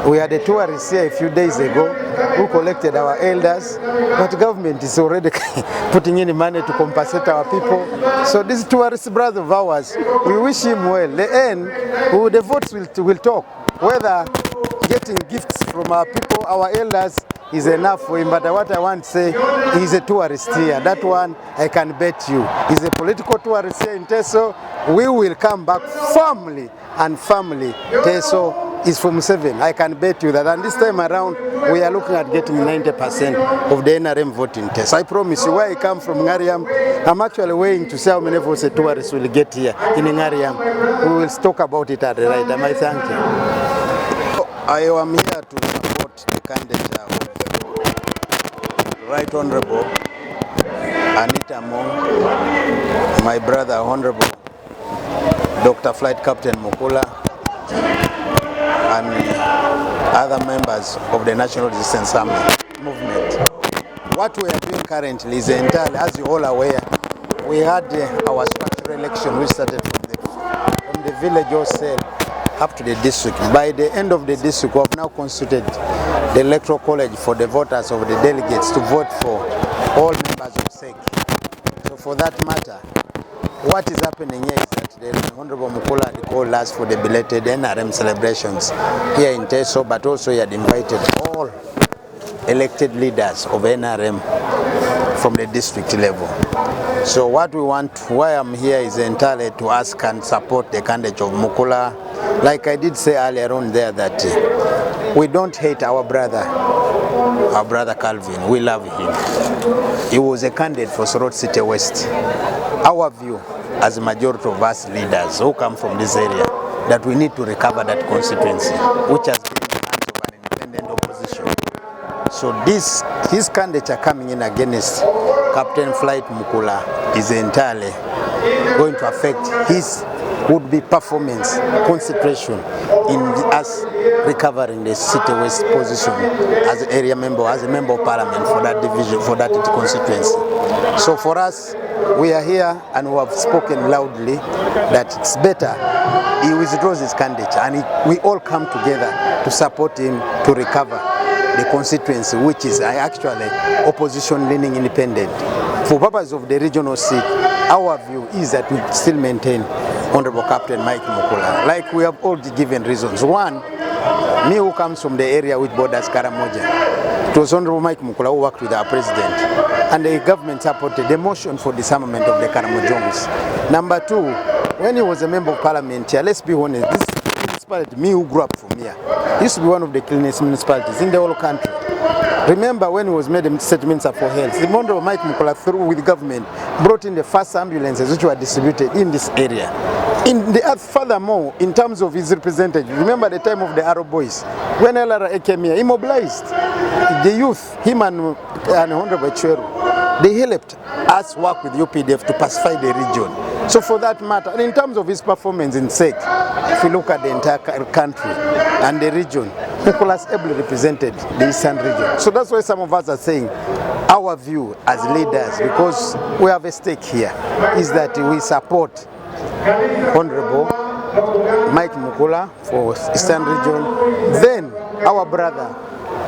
We had a tourist here a few days ago who collected our elders, but government is already putting in money to compensate our people. So this tourist brother of ours, we wish him well. The end, the votes will talk. Whether getting gifts from our people, our elders, is enough for him, but what I want to say, he's a tourist here. That one, I can bet you. He's a political tourist here in Teso. We will come back firmly and firmly. Teso is from 7. I can bet you that. And this time around, we are looking at getting 90% of the NRM vote in Teso. I promise you, where I come from, Ngariam, I'm actually waiting to see how many votes a tourist will get here in Ngariam. We will talk about it at the right time. I thank you. I am here to support the candidate of Right Honorable Anita Mong, my brother Honorable Dr. Flight Captain Mukula, and other members of the National Resistance Army movement. What we are doing currently is entirely, as you all are aware, we had our structural election which started from the village or cell up to the district. By the end of the district, we have now constituted the electoral college for the voters of the delegates to vote for all members of SEC. So for that matter, what is happening here is that the Honorable Mukula had called us for the belated NRM celebrations here in Teso, but also he had invited all elected leaders of NRM from the district level. So what we want, why I'm here, is entirely to ask and support the candidate of Mukula. Like I did say earlier on there, that we don't hate our brother Calvin. We love him. He was a candidate for Sorot City West. Our view, as a majority of us leaders who come from this area, that we need to recover that constituency, which has been in the hands of an independent opposition. So his candidature coming in against Captain Flight Mukula is entirely going to affect his would-be performance, concentration in us recovering the City West position as an area member, as a member of parliament for that division, for that constituency. So for us, we are here and we have spoken loudly that it's better he withdraws his candidature and we all come together to support him to recover the constituency, which is actually opposition leaning independent. For purpose of the regional seat, our view is that we still maintain Honorable Captain Mike Mukula. Like we have all given reasons. One, me who comes from the area which borders Karamoja, it was Honorable Mike Mukula who worked with our president, and the government supported the motion for disarmament of the Karamojongs. Number two, when he was a member of parliament here, let's be honest, this municipality, me who grew up from here, used to be one of the cleanest municipalities in the whole country. Remember when he was made a settlements for health, the Honorable Mike Mukula, through with government, brought in the first ambulances which were distributed in this area. Furthermore, in terms of his representative, remember the time of the Arrow Boys, when LRA came here, he mobilized the youth, him and Honorable Chweru. They helped us work with UPDF to pacify the region. So for that matter, and in terms of his performance in SEC, if you look at the entire country and the region, Mukula has ably represented the eastern region. So that's why some of us are saying our view as leaders, because we have a stake here, is that we support Honorable Mike Mukula for Eastern Region. Then our brother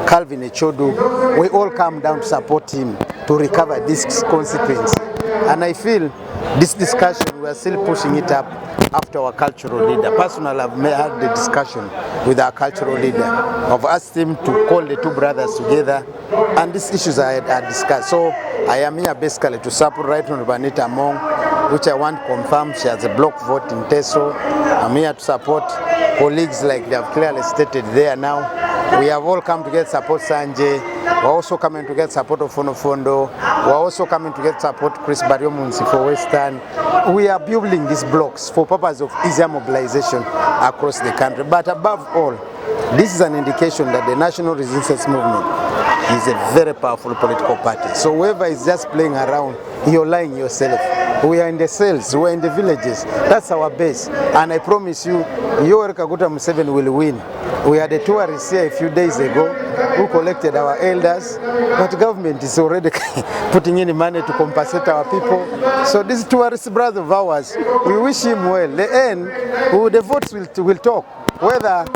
Calvin Echodu, we all come down to support him to recover this constituency. And I feel this discussion, we are still pushing it up after our cultural leader. Personally, I've had the discussion with our cultural leader. I've asked him to call the two brothers together, and these issues are discussed. So I am here basically to support Right Honorable Anita Mong, which I want to confirm she has a block vote in Teso. I'm here to support colleagues like they have clearly stated there now. We have all come to get support Sanjay. We're also coming to get support of Fondo. We're also coming to get support Chris Bariomunsi for Western. We are building these blocks for purpose of easier mobilization across the country. But above all, this is an indication that the National Resistance Movement is a very powerful political party. So whoever is just playing around, you're lying yourself. We are in the cells, we are in the villages. That's our base. And I promise you, Yoweri Kaguta Museveni will win. We had a tourist here a few days ago who collected our elders, but government is already putting in money to compensate our people. So this tourist brother of ours, we wish him well. The end, the votes will talk. Whether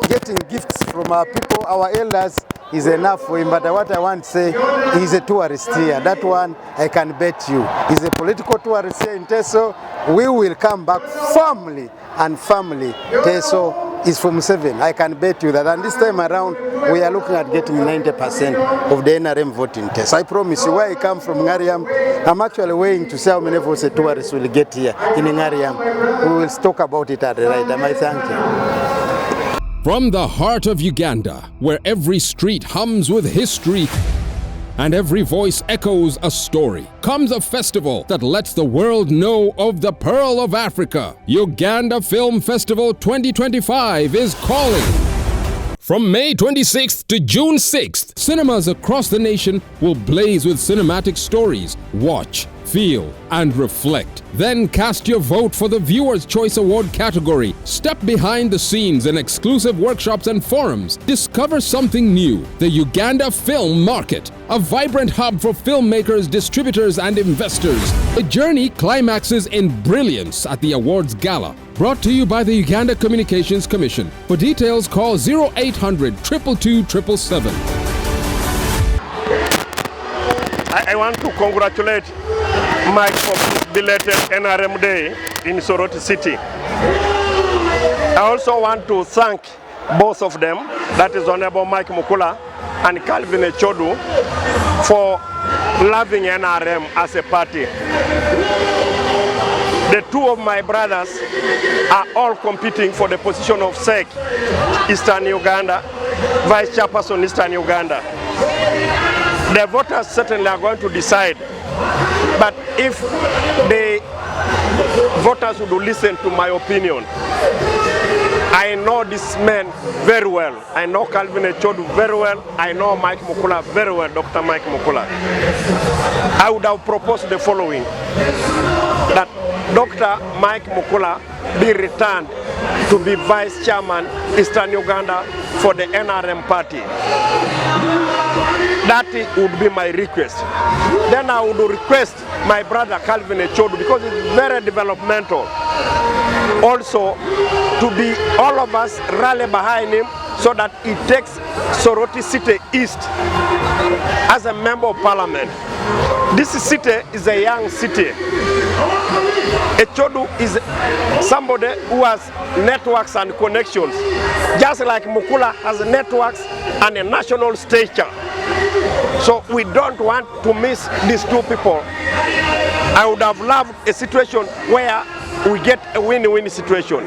getting gifts from our people, our elders, is enough for him. But what I want to say, he's a tourist here. That one, I can bet you. He's a political tourist here in Teso. We will come back firmly and firmly. Teso is from 7. I can bet you that. And this time around, we are looking at getting 90% of the NRM vote in Teso. I promise you, where I come from, Ngariam, I'm actually waiting to see how many votes a tourist will get here in Ngariam. We will talk about it at the right time. I thank you. From the heart of Uganda, where every street hums with history and every voice echoes a story, comes a festival that lets the world know of the Pearl of Africa. Uganda Film Festival 2025 is calling. From May 26th to June 6th, cinemas across the nation will blaze with cinematic stories. Watch, feel, and reflect. Then cast your vote for the Viewer's Choice Award category. Step behind the scenes in exclusive workshops and forums. Discover something new. The Uganda Film Market, a vibrant hub for filmmakers, distributors, and investors. The journey climaxes in brilliance at the awards gala. Brought to you by the Uganda Communications Commission. For details, call 0800 222 777. I want to congratulate Mike for belated NRM Day in Soroti City. I also want to thank both of them, that is Honorable Mike Mukula and Calvin Echodu, for loving NRM as a party. The two of my brothers are all competing for the position of SEC, Eastern Uganda, Vice Chairperson, Eastern Uganda. The voters certainly are going to decide, but if the voters would listen to my opinion, I know this man very well. I know Calvin Echodu very well. I know Mike Mukula very well, Dr. Mike Mukula. I would have proposed the following, that Dr. Mike Mukula be returned to be Vice Chairman, Eastern Uganda, for the NRM party. That would be my request. Then I would request my brother Calvin Echodu, because it's very developmental, also to be all of us rally behind him so that he takes Soroti City East as a member of parliament. This city is a young city. Echodu is somebody who has networks and connections, just like Mukula has networks and a national stature. So we don't want to miss these two people. I would have loved a situation where we get a win-win situation.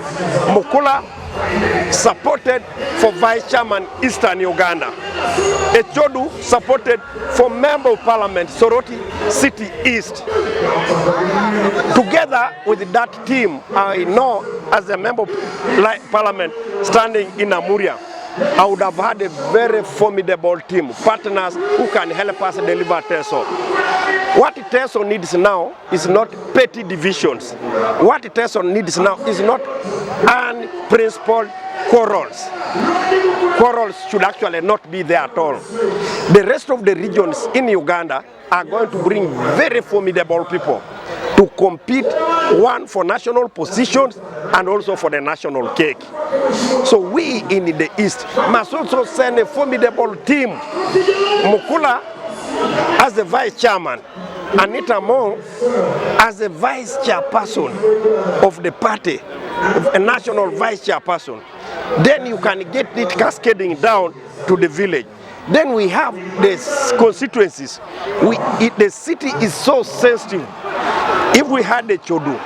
Mukula supported for Vice Chairman Eastern Uganda. Echodu supported for Member of Parliament Soroti City East. Together with that team, I know as a Member of Parliament standing in Amuria, I would have had a very formidable team, partners who can help us deliver Teso. What Teso needs now is not petty divisions. What Teso needs now is not unprincipled quarrels. Quarrels should actually not be there at all. The rest of the regions in Uganda are going to bring very formidable people to compete, one for national positions and also for the national cake. So we in the East must also send a formidable team. Mukula as the Vice Chairman, Anita Mo as the Vice Chairperson of the party, a national Vice Chairperson. Then you can get it cascading down to the village. Then we have the constituencies. The city is so sensitive. If we had the Chodu,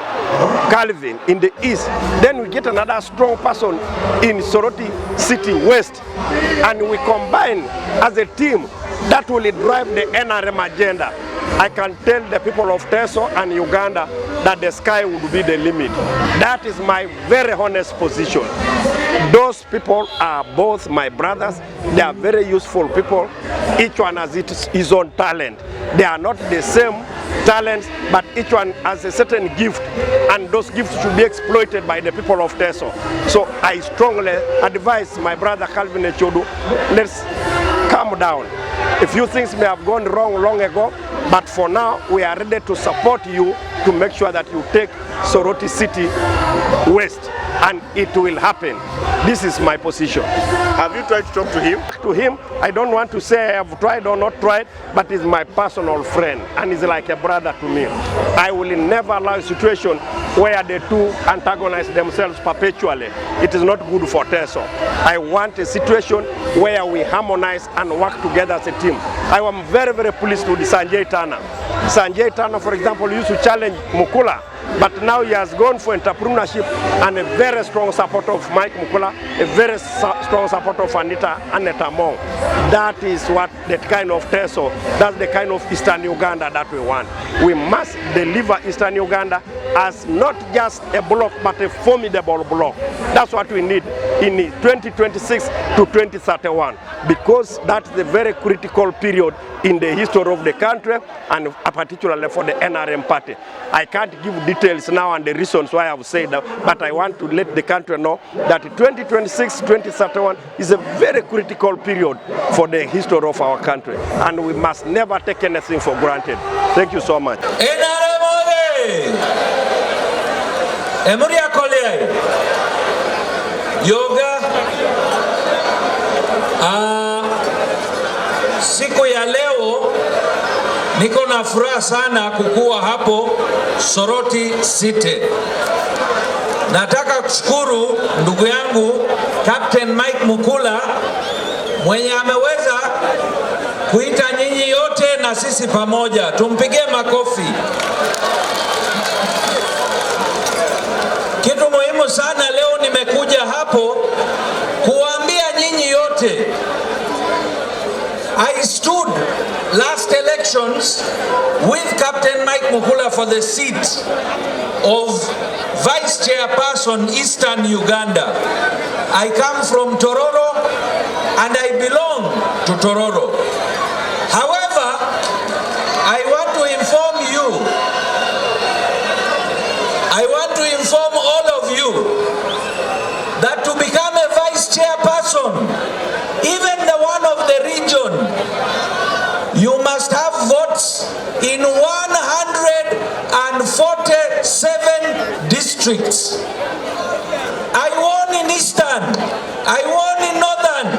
Calvin in the East, then we get another strong person in Soroti City West, and we combine as a team that will drive the NRM agenda. I can tell the people of Teso and Uganda that the sky would be the limit. That is my very honest position. Those people are both my brothers. They are very useful people. Each one has his own talent. They are not the same talents, but each one has a certain gift, and those gifts should be exploited by the people of Teso. So I strongly advise my brother Calvin Echodu, let's calm down. A few things may have gone wrong long ago, but for now we are ready to support you to make sure that you take Soroti City West, and it will happen. This is my position. Have you tried to talk to him? To him, I don't want to say I have tried or not tried, but he's my personal friend and he's like a brother to me. I will never allow a situation where the two antagonize themselves perpetually. It is not good for Teso. I want a situation where we harmonize and work together as a team. I am very, very pleased with Sanjay Tana. Sanjay Tana, for example, used to challenge Mukula, but now he has gone for entrepreneurship and a very strong supporter of Mike Mukula, a very strong supporter of Anita Mong. That is what the kind of Teso, that's the kind of Eastern Uganda that we want. We must deliver Eastern Uganda as not just a bloc, but a formidable bloc. That's what we need in 2026 to 2031, because that's the very critical period in the history of the country, and particularly for the NRM party. I can't give details now and the reasons why I've said that, but I want to let the country know that 2026-2031 is a very critical period for the history of our country, and we must never take anything for granted. Thank you so much. Yoga siku ya leo niko na furaha sana kukua hapo Soroti City. Nataka kushukuru ndugu yangu Captain Mike Mukula mwenye ameweza kuita nyinyi yote na sisi pamoja. Tumpigie makofi. Kitu muhimu sana leo nimekuja hapo kuambia nyinyi yote. I stood last elections with Captain Mike Mukula for the seat of Vice Chairperson Eastern Uganda. I come from Tororo and I belong to Tororo. However, I want to inform all of you that to become a Vice Chairperson, even the one of the region, you must have votes in 147 districts. I won in Eastern, I won in Northern,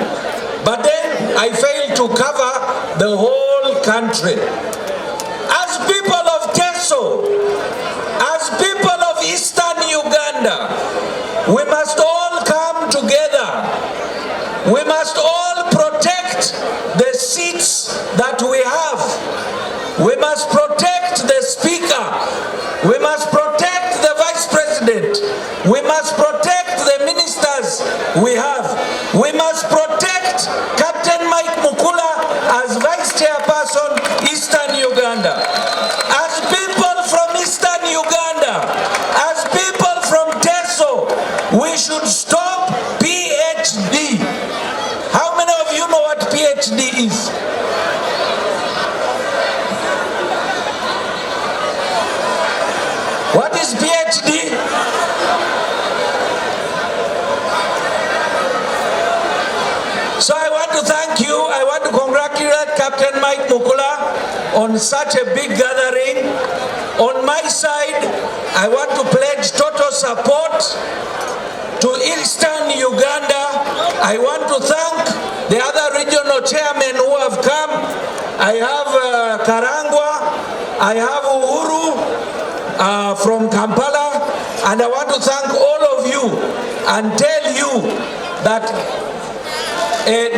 but then I failed to cover the whole country. As people of Teso, as people of Eastern Uganda, we must all come together. We must all protect the seats that we have. We must protect the Speaker. We must protect the Vice President. We must protect the ministers we have. We must protect Captain Mike Mukula as Vice Chairperson, Eastern Uganda. As people from Eastern Uganda, as people from Teso, we should stop PhD. How many of you know what PhD is? What is PhD? So I want to thank you. I want to congratulate Captain Mike Mukula on such a big gathering. On my side, I want to pledge total support to Eastern Uganda. I want to thank the other regional chairmen who have come. I have Karangwa, I have Uhuru from Kampala, and I want to thank all of you and tell you that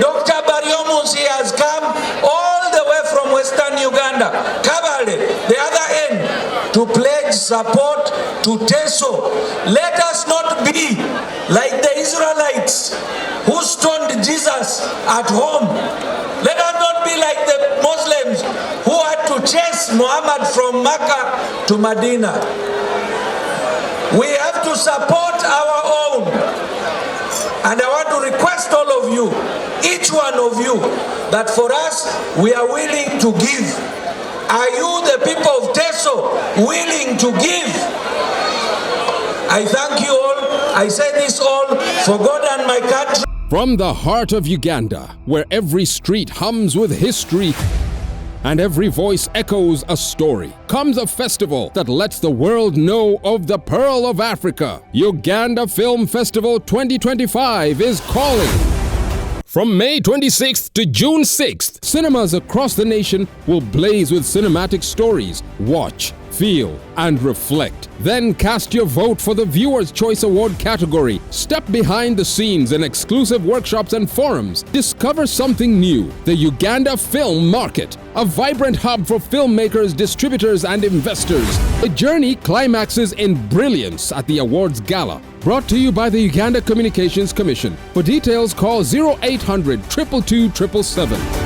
Dr. Baryomunsi has come all the way from Western Uganda, Kabale, the other end, to pledge support to Teso. Let us not be like the Israelites who stoned Jesus at home. Let us not be like the Muslims who had to chase Muhammad from Mecca to Medina. We have to support our own. And I want to request all of you, each one of you, that for us, we are willing to give. Are you, the people of Teso, willing to give? I thank you all. I say this all for God and my country. From the heart of Uganda, where every street hums with history and every voice echoes a story. Comes a festival that lets the world know of the Pearl of Africa. Uganda Film Festival 2025 is calling. From May 26th to June 6th, cinemas across the nation will blaze with cinematic stories. Watch, feel, and reflect. Then cast your vote for the Viewer's Choice Award category. Step behind the scenes in exclusive workshops and forums. Discover something new. The Uganda Film Market, a vibrant hub for filmmakers, distributors, and investors. The journey climaxes in brilliance at the awards gala. Brought to you by the Uganda Communications Commission. For details, call 0800 222 777.